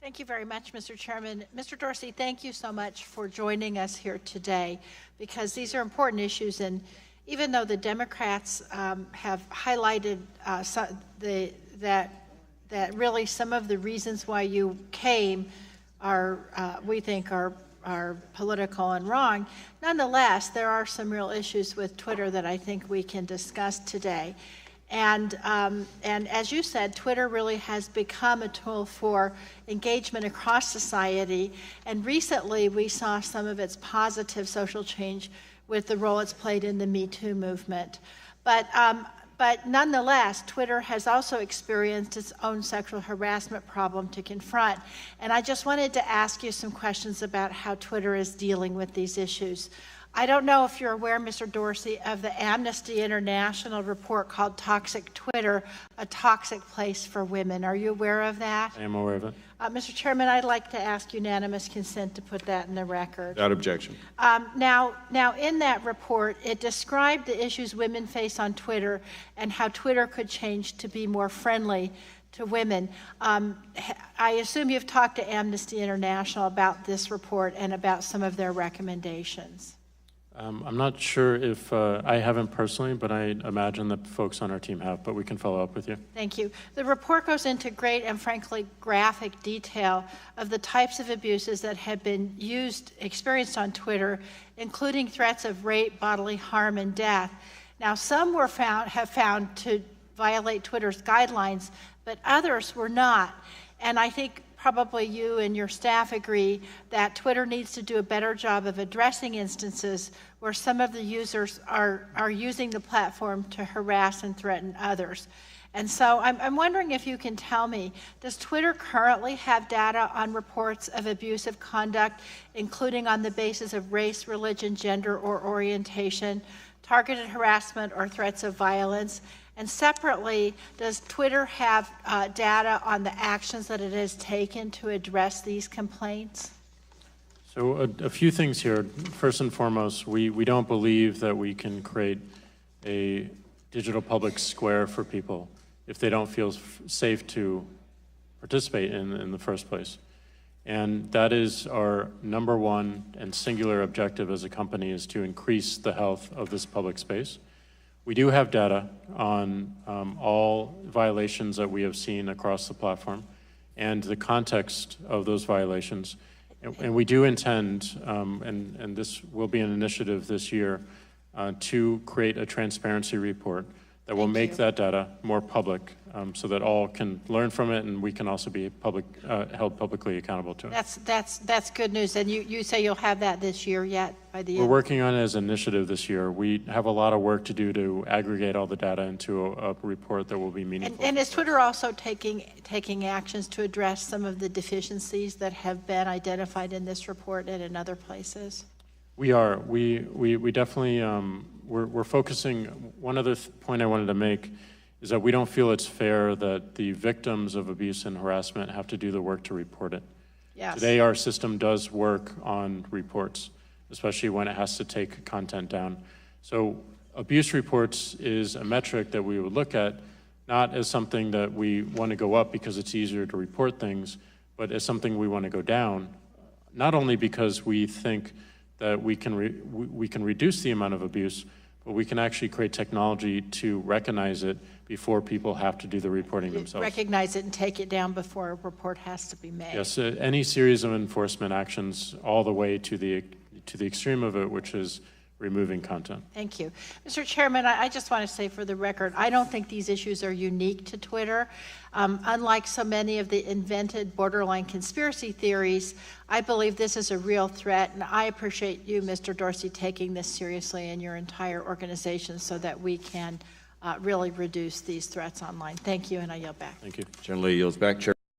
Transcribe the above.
Thank you very much, Mr. Chairman. Mr. Dorsey, thank you so much for joining us here today, because these are important issues, and even though the Democrats have highlighted that really some of the reasons why you came are, we think, are political and wrong, nonetheless, there are some real issues with Twitter that I think we can discuss today. And as you said, Twitter really has become a tool for engagement across society. And recently, we saw some of its positive social change with the role it's played in the Me Too movement. But nonetheless, Twitter has also experienced its own sexual harassment problem to confront. And I just wanted to ask you some questions about how Twitter is dealing with these issues. I don't know if you're aware, Mr. Dorsey, of the Amnesty International report called Toxic Twitter, a Toxic Place for Women. Are you aware of that? I am aware of it. Mr. Chairman, I'd like to ask unanimous consent to put that in the record. Without objection. Now, in that report, it described the issues women face on Twitter and how Twitter could change to be more friendly to women. I assume you've talked to Amnesty International about this report and about some of their recommendations. I'm not sure if I haven't personally, but I imagine that folks on our team have, but we can follow up with you. Thank you. The report goes into great and frankly graphic detail of the types of abuses that have been experienced on Twitter, including threats of rape, bodily harm, and death. Now, some have found to violate Twitter's guidelines, but others were not. And I think probably you and your staff agree that Twitter needs to do a better job of addressing instances where some of the users are using the platform to harass and threaten others. And so I'm wondering if you can tell me, does Twitter currently have data on reports of abusive conduct, including on the basis of race, religion, gender, or orientation, targeted harassment, or threats of violence? And separately, does Twitter have data on the actions that it has taken to address these complaints? So a few things here. First and foremost, we don't believe that we can create a digital public square for people if they don't feel safe to participate in the first place. And that is our number one and singular objective as a company, is to increase the health of this public space. We do have data on all violations that we have seen across the platform and the context of those violations. And we do intend, and this will be an initiative this year, to create a transparency report that will make that data more public, so that all can learn from it, and we can also be held publicly accountable to it. That's good news. And you say you'll have that this year yet? By the We're working on it as an initiative this year. We have a lot of work to do to aggregate all the data into a report that will be meaningful. And is Twitter also taking actions to address some of the deficiencies that have been identified in this report and in other places? We are. We definitely, we're focusing. One other point I wanted to make is that we don't feel it's fair that the victims of abuse and harassment have to do the work to report it. Yes. Today, our system does work on reports, especially when it has to take content down. So abuse reports is a metric that we would look at, not as something that we want to go up because it's easier to report things, but as something we want to go down, not only because we think that we can reduce the amount of abuse, but we can actually create technology to recognize it before people have to do the reporting themselves. Recognize it and take it down before a report has to be made. Yes, any series of enforcement actions all the way to the extreme of it, which is removing content. Thank you. Mr. Chairman, I just want to say for the record, I don't think these issues are unique to Twitter. Unlike so many of the invented borderline conspiracy theories, I believe this is a real threat, and I appreciate you, Mr. Dorsey, taking this seriously and your entire organization so that we can really reduce these threats online. Thank you, and I yield back. Thank you. Generally yields back. Chair